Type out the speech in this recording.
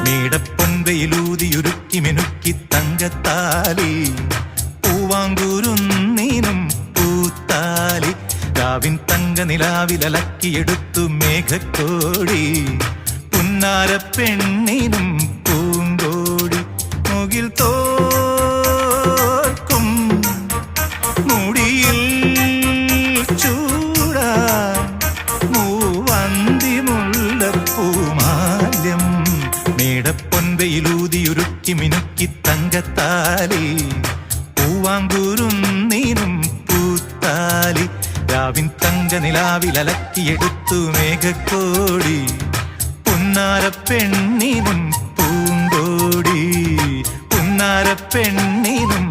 മേടപ്പൊൻവയിലൂതിയുരുക്കി മിനുക്കി തങ്കത്താലി പൂവാങ്കൂരുന്നീനും പൂത്താലി രാവിൻ തങ്ക നിലാവിലലക്കിയെടുത്തു മേഘക്കോടി പുന്നാര പെണ്ണിനും പൂങ്കോടി മുകിൽ തോർക്കും മുടിയിൽ ചൂടാൻ മൂവന്തി മുല്ലപ്പൂമാല്യം മേടപ്പൊൻവയിലൂതിയുരുക്കി മിനുക്കി തങ്കത്താലി പൂവാങ്കൂരുന്നീനും പൂത്താലി രാവിൻ തങ്ക നിലാവിലലക്കിയെടുത്തു മേഘക്കോടി പുന്നാര പെണ്ണിനും പൂങ്കോടി പുന്നാര പെണ്ണിനും